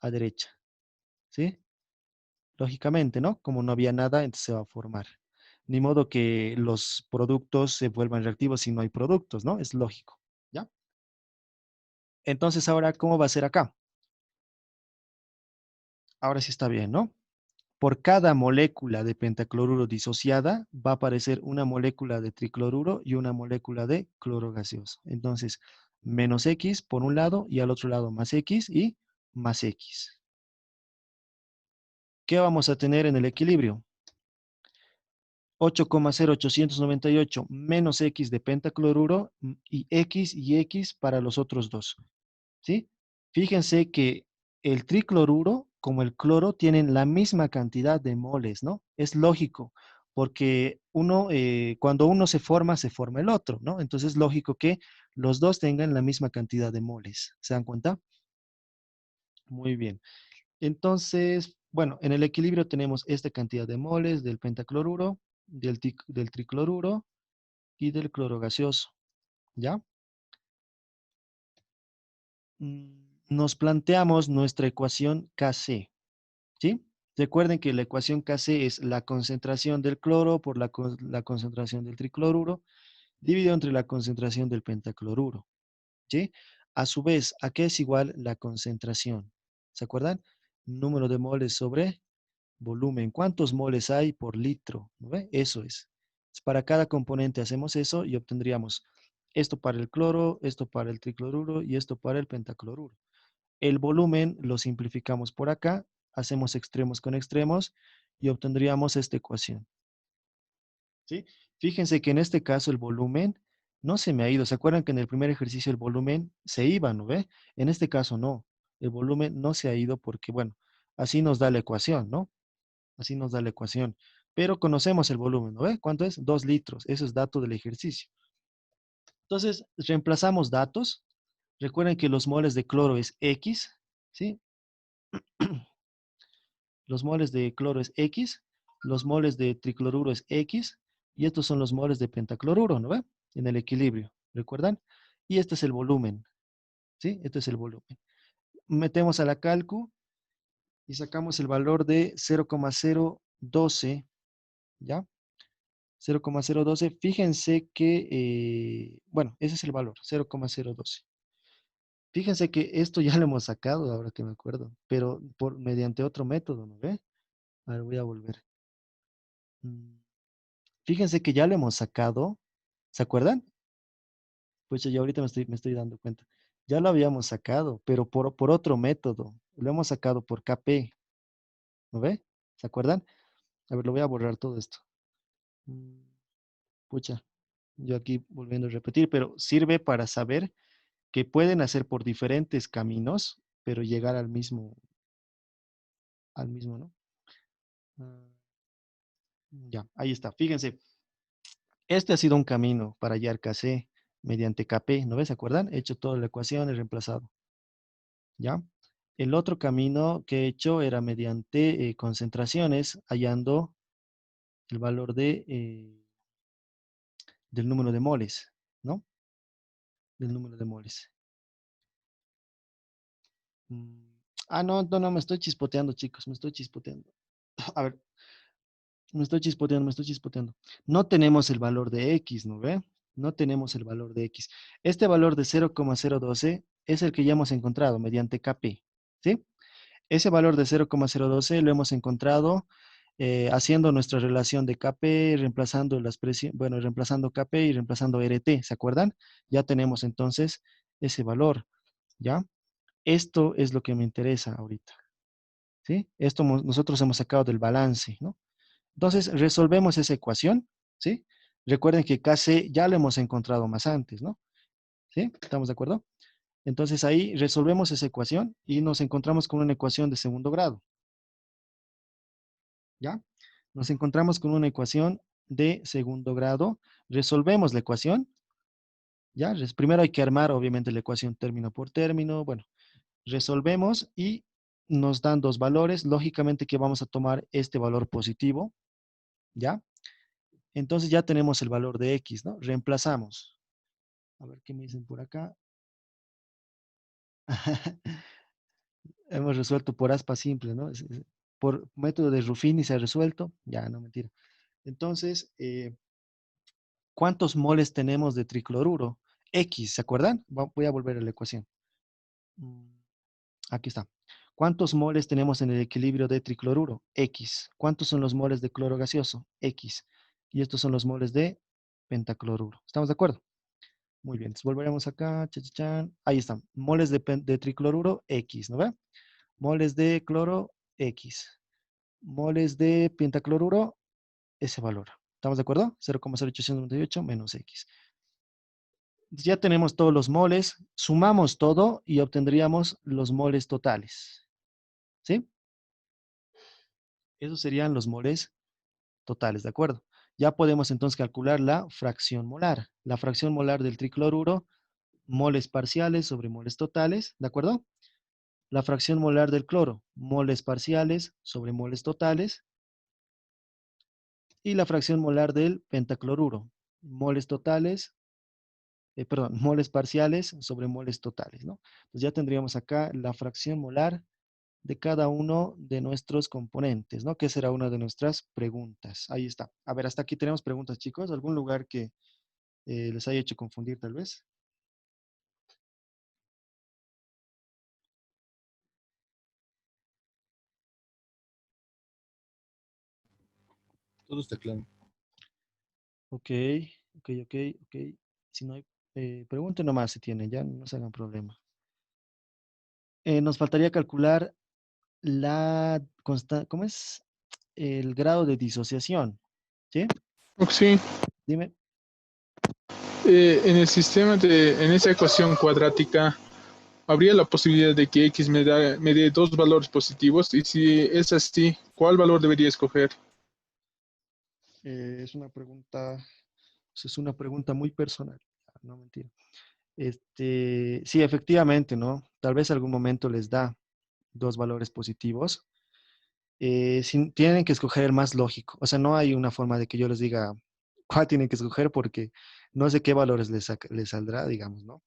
a derecha, ¿sí? Lógicamente, ¿no? Como no había nada, entonces se va a formar. Ni modo que los productos se vuelvan reactivos si no hay productos, ¿no? Es lógico, ¿ya? Entonces, ahora, ¿cómo va a ser acá? Ahora sí está bien, ¿no? Por cada molécula de pentacloruro disociada, va a aparecer una molécula de tricloruro y una molécula de cloro gaseoso. Entonces, menos X por un lado y al otro lado más X y más X. ¿Qué vamos a tener en el equilibrio? 8,0898 menos X de pentacloruro y X para los otros dos. ¿Sí? Fíjense que el tricloruro como el cloro tienen la misma cantidad de moles, ¿no? Es lógico, porque cuando uno se forma el otro, ¿no? Entonces es lógico que los dos tengan la misma cantidad de moles. ¿Se dan cuenta? Muy bien. Entonces, bueno, en el equilibrio tenemos esta cantidad de moles del pentacloruro, del tricloruro y del cloro gaseoso, ¿ya? Nos planteamos nuestra ecuación Kc, ¿sí? Recuerden que la ecuación Kc es la concentración del cloro por la concentración del tricloruro dividido entre la concentración del pentacloruro, ¿sí? A su vez, ¿a qué es igual la concentración? ¿Se acuerdan? Número de moles sobre volumen. ¿Cuántos moles hay por litro? ¿No ve? Eso es. Para cada componente hacemos eso y obtendríamos esto para el cloro, esto para el tricloruro y esto para el pentacloruro. El volumen lo simplificamos por acá, hacemos extremos con extremos y obtendríamos esta ecuación. ¿Sí? Fíjense que en este caso el volumen no se me ha ido. ¿Se acuerdan que en el primer ejercicio el volumen se iba, ¿no ve? En este caso no. El volumen no se ha ido porque, bueno, así nos da la ecuación, ¿no? Así nos da la ecuación. Pero conocemos el volumen, ¿no ve? ¿Cuánto es? 2 litros. Eso es dato del ejercicio. Entonces, reemplazamos datos. Recuerden que los moles de cloro es X, ¿sí? Los moles de cloro es X, los moles de tricloruro es X, y estos son los moles de pentacloruro, ¿no ve? En el equilibrio, ¿recuerdan? Y este es el volumen, ¿sí? Este es el volumen. Metemos a la calcu y sacamos el valor de 0,012, ¿ya? 0,012. Fíjense que, bueno, ese es el valor, 0,012. Fíjense que esto ya lo hemos sacado, ahora que me acuerdo, pero mediante otro método, ¿no ve? A ver, voy a volver. Fíjense que ya lo hemos sacado, ¿se acuerdan? Pues ya ahorita me estoy dando cuenta. Ya lo habíamos sacado, pero por otro método. Lo hemos sacado por KP, ¿no ve? ¿Se acuerdan? A ver, lo voy a borrar todo esto. Mm, Pucha, yo aquí volviendo a repetir, pero sirve para saber que pueden hacer por diferentes caminos, pero llegar al mismo, ¿no? Ah, ya, ahí está. Fíjense, este ha sido un camino para hallar KC mediante KP, ¿no ves? ¿Se acuerdan? He hecho toda la ecuación, he reemplazado, ¿ya? El otro camino que he hecho era mediante concentraciones, hallando el valor del número de moles, ¿no? Del número de moles. Mm, no, me estoy chispoteando, chicos, me estoy chispoteando. A ver, me estoy chispoteando. No tenemos el valor de X, ¿no ve? No tenemos el valor de X. Este valor de 0,012 es el que ya hemos encontrado mediante KP, ¿sí? Ese valor de 0,012 lo hemos encontrado haciendo nuestra relación de KP, reemplazando reemplazando KP y reemplazando RT, ¿se acuerdan? Ya tenemos entonces ese valor, ¿ya? Esto es lo que me interesa ahorita, ¿sí? Esto nosotros hemos sacado del balance, ¿no? Entonces, resolvemos esa ecuación, ¿sí? Recuerden que KC ya lo hemos encontrado más antes, ¿no? ¿Sí? ¿Estamos de acuerdo? Entonces ahí resolvemos esa ecuación y nos encontramos con una ecuación de segundo grado. ¿Ya? Nos encontramos con una ecuación de segundo grado. Resolvemos la ecuación. ¿Ya? Primero hay que armar, obviamente, la ecuación término por término. Bueno, resolvemos y nos dan dos valores. Lógicamente que vamos a tomar este valor positivo. ¿Ya? Entonces ya tenemos el valor de X, ¿no? Reemplazamos. A ver qué me dicen por acá. Hemos resuelto por aspa simple, ¿no? Por método de Ruffini se ha resuelto. Ya, no, mentira. Entonces, ¿cuántos moles tenemos de tricloruro? X, ¿se acuerdan? Voy a volver a la ecuación. Mm, Aquí está. ¿Cuántos moles tenemos en el equilibrio de tricloruro? X. ¿Cuántos son los moles de cloro gaseoso? X. Y estos son los moles de pentacloruro. ¿Estamos de acuerdo? Muy bien. Entonces volveremos acá. Ahí están. Moles de tricloruro, X, ¿no ve? Moles de cloro, X. Moles de pentacloruro, ese valor. ¿Estamos de acuerdo? 0,0898 menos X. Ya tenemos todos los moles, sumamos todo y obtendríamos los moles totales. ¿Sí? Esos serían los moles totales, ¿de acuerdo? Ya podemos entonces calcular la fracción molar. La fracción molar del tricloruro, moles parciales sobre moles totales, ¿de acuerdo? La fracción molar del cloro, moles parciales sobre moles totales. Y la fracción molar del pentacloruro, moles totales, perdón, moles parciales sobre moles totales, ¿no? Entonces ya tendríamos acá la fracción molar de cada uno de nuestros componentes, ¿no? Que será una de nuestras preguntas. Ahí está. A ver, hasta aquí tenemos preguntas, chicos. ¿Algún lugar que les haya hecho confundir, tal vez? Todo está claro. Ok, ok. Si no hay, pregunten nomás si tienen, ya no se hagan problema. Nos faltaría calcular ¿cómo es? El grado de disociación, ¿sí? Sí, Dime. en el sistema en esa ecuación cuadrática, habría la posibilidad de que X me dé dos valores positivos, y si es así, ¿cuál valor debería escoger? Es una pregunta muy personal. No, mentira. Sí, efectivamente, ¿no? Tal vez algún momento les da dos valores positivos. Tienen que escoger el más lógico. O sea, no hay una forma de que yo les diga cuál tienen que escoger porque no sé qué valores les saldrá, digamos, ¿no?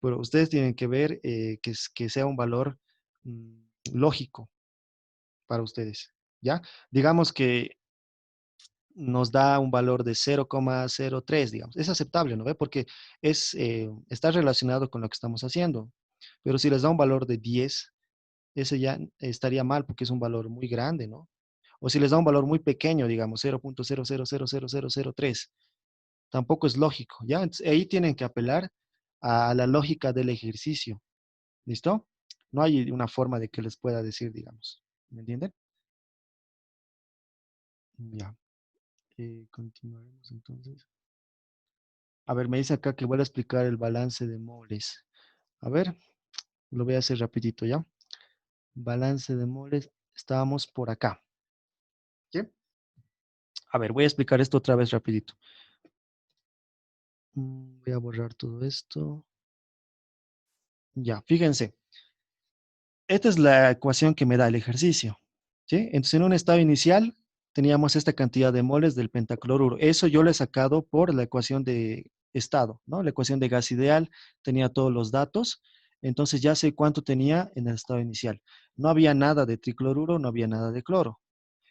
Pero ustedes tienen que ver que sea un valor lógico para ustedes, ¿ya? Digamos que nos da un valor de 0,03, digamos. Es aceptable, ¿no ve? Porque está relacionado con lo que estamos haciendo. Pero si les da un valor de 10, ese ya estaría mal porque es un valor muy grande, ¿no? O si les da un valor muy pequeño, digamos, 0,000003, tampoco es lógico, ¿ya? Entonces, ahí tienen que apelar a la lógica del ejercicio, ¿listo? No hay una forma de que les pueda decir, digamos, ¿me entienden? Ya, continuaremos entonces. A ver, me dice acá que voy a explicar el balance de moles. A ver, lo voy a hacer rapidito, ¿ya? Balance de moles, estábamos por acá. ¿Sí? A ver, voy a explicar esto otra vez rapidito. Voy a borrar todo esto. Ya, fíjense. Esta es la ecuación que me da el ejercicio. ¿Sí? Entonces, en un estado inicial teníamos esta cantidad de moles del pentacloruro. Eso yo lo he sacado por la ecuación de estado, ¿no? La ecuación de gas ideal tenía todos los datos. Entonces ya sé cuánto tenía en el estado inicial. No había nada de tricloruro, no había nada de cloro.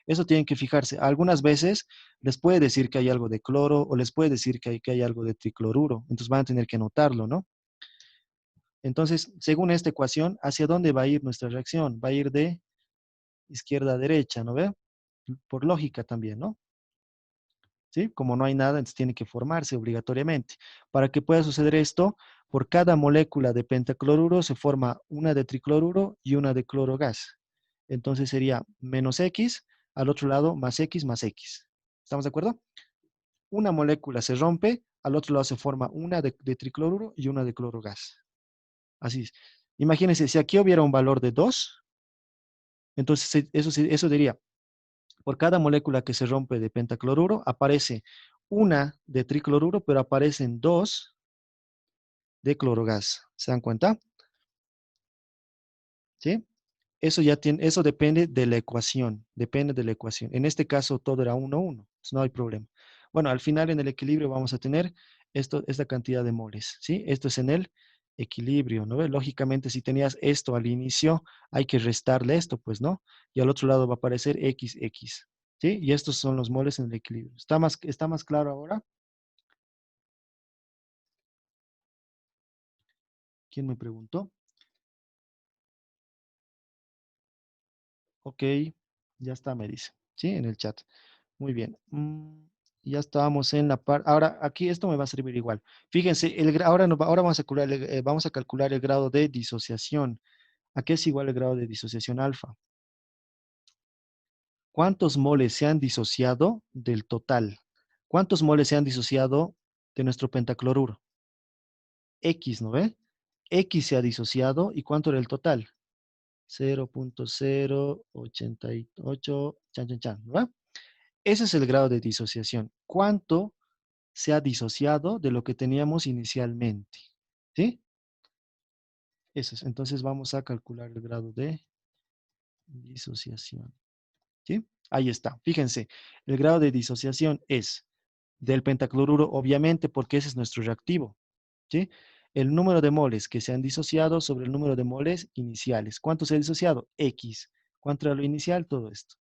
Eso tienen que fijarse. Algunas veces les puede decir que hay algo de cloro o les puede decir que hay algo de tricloruro. Entonces van a tener que anotarlo, ¿no? Entonces, según esta ecuación, ¿hacia dónde va a ir nuestra reacción? Va a ir de izquierda a derecha, ¿no ve? Por lógica también, ¿no? ¿Sí? Como no hay nada, entonces tiene que formarse obligatoriamente. Para que pueda suceder esto, por cada molécula de pentacloruro se forma una de tricloruro y una de cloro gas. Entonces sería menos X, al otro lado más X más X. ¿Estamos de acuerdo? Una molécula se rompe, al otro lado se forma una de tricloruro y una de cloro gas. Así es. Imagínense, si aquí hubiera un valor de 2, entonces eso diría, por cada molécula que se rompe de pentacloruro, aparece una de tricloruro, pero aparecen 2 de clorogas. ¿Se dan cuenta? ¿Sí? Eso depende de la ecuación, depende de la ecuación. En este caso todo era 1, 1, no hay problema. Bueno, al final en el equilibrio vamos a tener esta cantidad de moles, ¿sí? Esto es en el equilibrio, ¿no? Lógicamente, si tenías esto al inicio, hay que restarle esto, pues, ¿no? Y al otro lado va a aparecer XX, ¿sí? Y estos son los moles en el equilibrio. ¿Está más claro ahora? ¿Quién me preguntó? Ok, ya está, me dice, ¿sí? En el chat. Muy bien. Ya estábamos en la parte. Ahora, aquí esto me va a servir igual. Fíjense, ahora vamos a calcular el grado de disociación. ¿A qué es igual el grado de disociación alfa? ¿Cuántos moles se han disociado del total? ¿Cuántos moles se han disociado de nuestro pentacloruro? X, ¿no ve? X se ha disociado. ¿Y cuánto era el total? 0.088, chan, chan, chan, ¿no ve? Ese es el grado de disociación. ¿Cuánto se ha disociado de lo que teníamos inicialmente? ¿Sí? Eso es. Entonces vamos a calcular el grado de disociación. ¿Sí? Ahí está. Fíjense, el grado de disociación es del pentacloruro, obviamente, porque ese es nuestro reactivo. ¿Sí? El número de moles que se han disociado sobre el número de moles iniciales. ¿Cuánto se ha disociado? X. ¿Cuánto era lo inicial? Todo esto.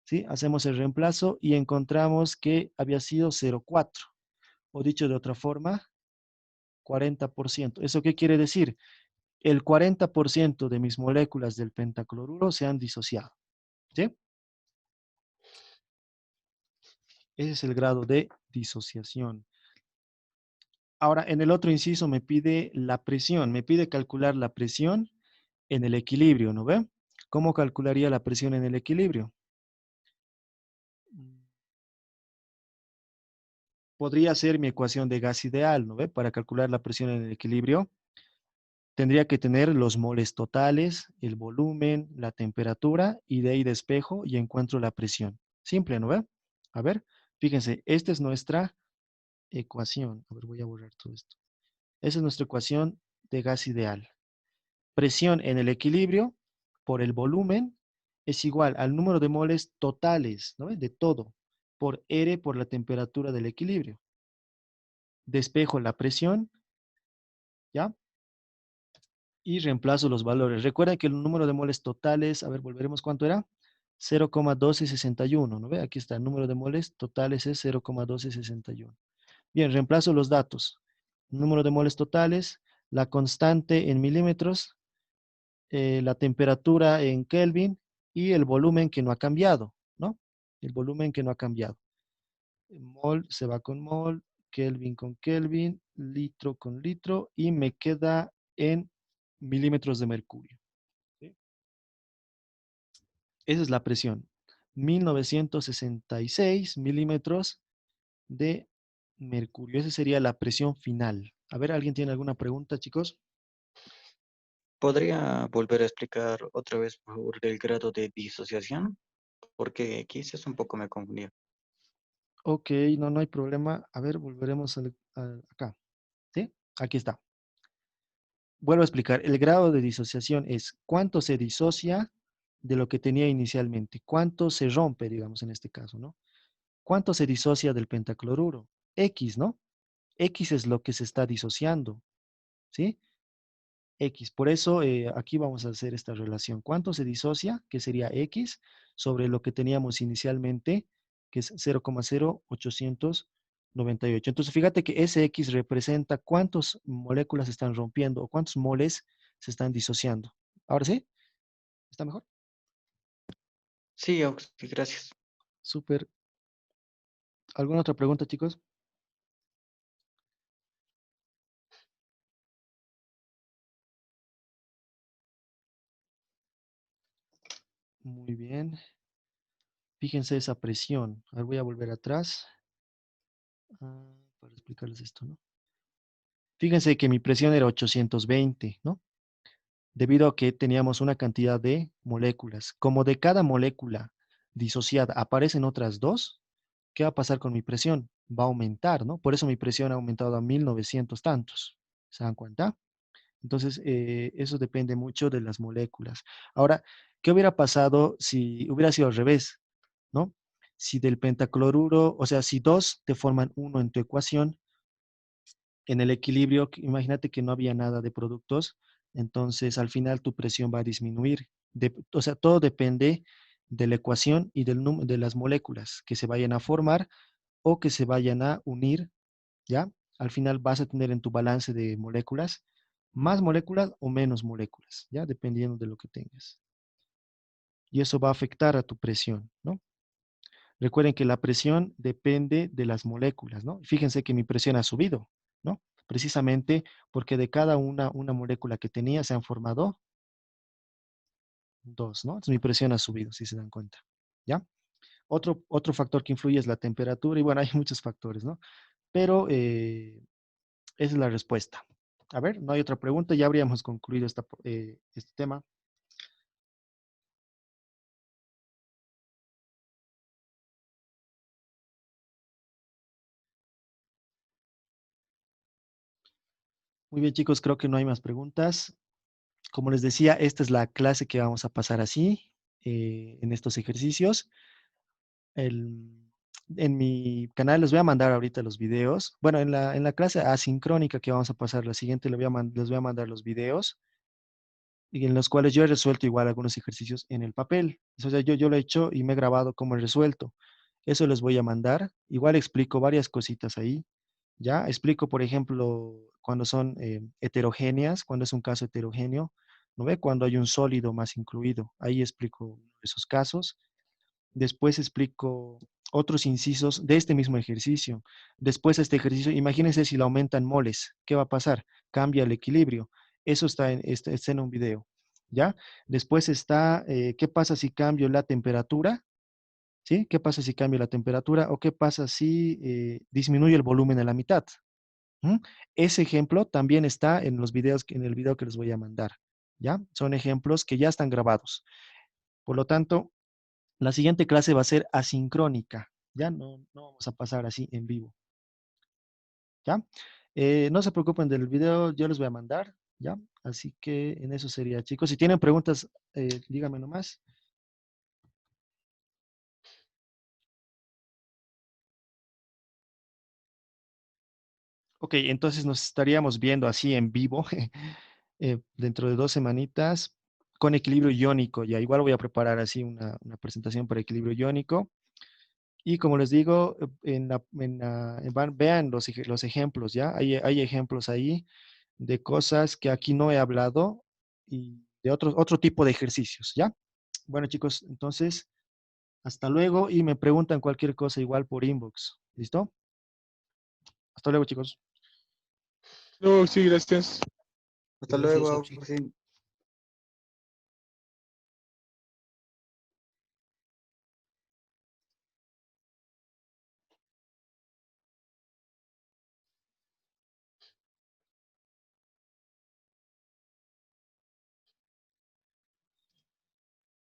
¿Sí? Hacemos el reemplazo y encontramos que había sido 0,4. O dicho de otra forma, 40%. ¿Eso qué quiere decir? El 40% de mis moléculas del pentacloruro se han disociado. ¿Sí? Ese es el grado de disociación. Ahora, en el otro inciso me pide la presión. Me pide calcular la presión en el equilibrio, ¿no ve? ¿Cómo calcularía la presión en el equilibrio? Podría ser mi ecuación de gas ideal, ¿no ve? Para calcular la presión en el equilibrio, tendría que tener los moles totales, el volumen, la temperatura, y de ahí despejo y encuentro la presión. Simple, ¿no ve? A ver, fíjense, esta es nuestra ecuación. A ver, voy a borrar todo esto. Esa es nuestra ecuación de gas ideal. Presión en el equilibrio por el volumen es igual al número de moles totales, ¿no ve? De todo, por R por la temperatura del equilibrio. Despejo la presión, ¿ya? Y reemplazo los valores. Recuerda que el número de moles totales, a ver, volveremos, ¿cuánto era? 0,1261, ¿no ve? Aquí está, el número de moles totales es 0,1261. Bien, reemplazo los datos. Número de moles totales, la constante en milímetros, la temperatura en Kelvin y el volumen que no ha cambiado, ¿no? El volumen que no ha cambiado. Mol se va con mol, Kelvin con Kelvin, litro con litro y me queda en milímetros de mercurio. ¿Sí? Esa es la presión. 1966 milímetros de mercurio. Esa sería la presión final. A ver, ¿alguien tiene alguna pregunta, chicos? ¿Podría volver a explicar otra vez, por favor, el grado de disociación? Porque quizás un poco me confundí. Ok, no hay problema. A ver, volveremos acá. ¿Sí? Aquí está. Vuelvo a explicar. El grado de disociación es cuánto se disocia de lo que tenía inicialmente. Cuánto se rompe, digamos, en este caso, ¿no? ¿Cuánto se disocia del pentacloruro? X, ¿no? X es lo que se está disociando, ¿sí? X. Por eso aquí vamos a hacer esta relación. ¿Cuánto se disocia? Que sería X sobre lo que teníamos inicialmente, que es 0,0898. Entonces, fíjate que ese X representa cuántas moléculas se están rompiendo o cuántos moles se están disociando. ¿Ahora sí? ¿Está mejor? Sí, sí, gracias. Súper. ¿Alguna otra pregunta, chicos? Muy bien. Fíjense esa presión. Ahora voy a volver atrás para explicarles esto, ¿no? Fíjense que mi presión era 820, ¿no? debido a que teníamos una cantidad de moléculas. Como de cada molécula disociada aparecen otras dos, ¿qué va a pasar con mi presión? Va a aumentar, ¿no? Por eso mi presión ha aumentado a 1900 tantos. ¿Se dan cuenta? Entonces, eso depende mucho de las moléculas. Ahora, ¿qué hubiera pasado si hubiera sido al revés, ¿no? Si del pentacloruro, o sea, si dos te forman uno en tu ecuación, en el equilibrio, imagínate que no había nada de productos, entonces al final tu presión va a disminuir. O sea, todo depende de la ecuación y del número de las moléculas que se vayan a formar o que se vayan a unir, ¿ya? Al final vas a tener en tu balance de moléculas más moléculas o menos moléculas, ¿ya? Dependiendo de lo que tengas. Y eso va a afectar a tu presión, ¿no? Recuerden que la presión depende de las moléculas, ¿no? Fíjense que mi presión ha subido, ¿no? Precisamente porque de cada una molécula que tenía se han formado dos, ¿no? Entonces mi presión ha subido, si se dan cuenta, ¿ya? Otro factor que influye es la temperatura y bueno, hay muchos factores, ¿no? Pero esa es la respuesta. A ver, no hay otra pregunta, ya habríamos concluido este tema. Muy bien, chicos, creo que no hay más preguntas. Como les decía, esta es la clase que vamos a pasar así, en estos ejercicios. En mi canal les voy a mandar ahorita los videos. Bueno, en la clase asincrónica que vamos a pasar, la siguiente, les voy a mandar los videos y en los cuales yo he resuelto igual algunos ejercicios en el papel. O sea, yo lo he hecho y me he grabado cómo he resuelto. Eso les voy a mandar. Igual explico varias cositas ahí. ¿Ya? Explico, por ejemplo, cuando son heterogéneas, cuando es un caso heterogéneo, ¿no ve? Cuando hay un sólido más incluido. Ahí explico esos casos. Después explico otros incisos de este mismo ejercicio. Después de este ejercicio, imagínense si lo aumentan moles, ¿qué va a pasar? Cambia el equilibrio. Eso está en un video, ¿ya? Después está, ¿qué pasa si cambio la temperatura? ¿Sí? ¿Qué pasa si cambio la temperatura? ¿O qué pasa si disminuye el volumen a la mitad? ¿Mm? Ese ejemplo también está en los videos, en el video que les voy a mandar, ¿ya? Son ejemplos que ya están grabados. Por lo tanto, la siguiente clase va a ser asincrónica, ¿ya? No vamos a pasar así en vivo, ¿ya? No se preocupen del video, yo les voy a mandar, ¿ya? Así que en eso sería, chicos. Si tienen preguntas, díganme nomás. Ok, entonces nos estaríamos viendo así en vivo dentro de 2 semanitas con equilibrio iónico. Ya igual voy a preparar así una presentación para equilibrio iónico. Y como les digo, vean los ejemplos, ¿ya? Hay ejemplos ahí de cosas que aquí no he hablado y de otro tipo de ejercicios, ¿ya? Bueno, chicos, entonces, hasta luego y me preguntan cualquier cosa igual por inbox. ¿Listo? Hasta luego, chicos. No, sí, gracias. Hasta Gracias, luego. Oxy. Sí.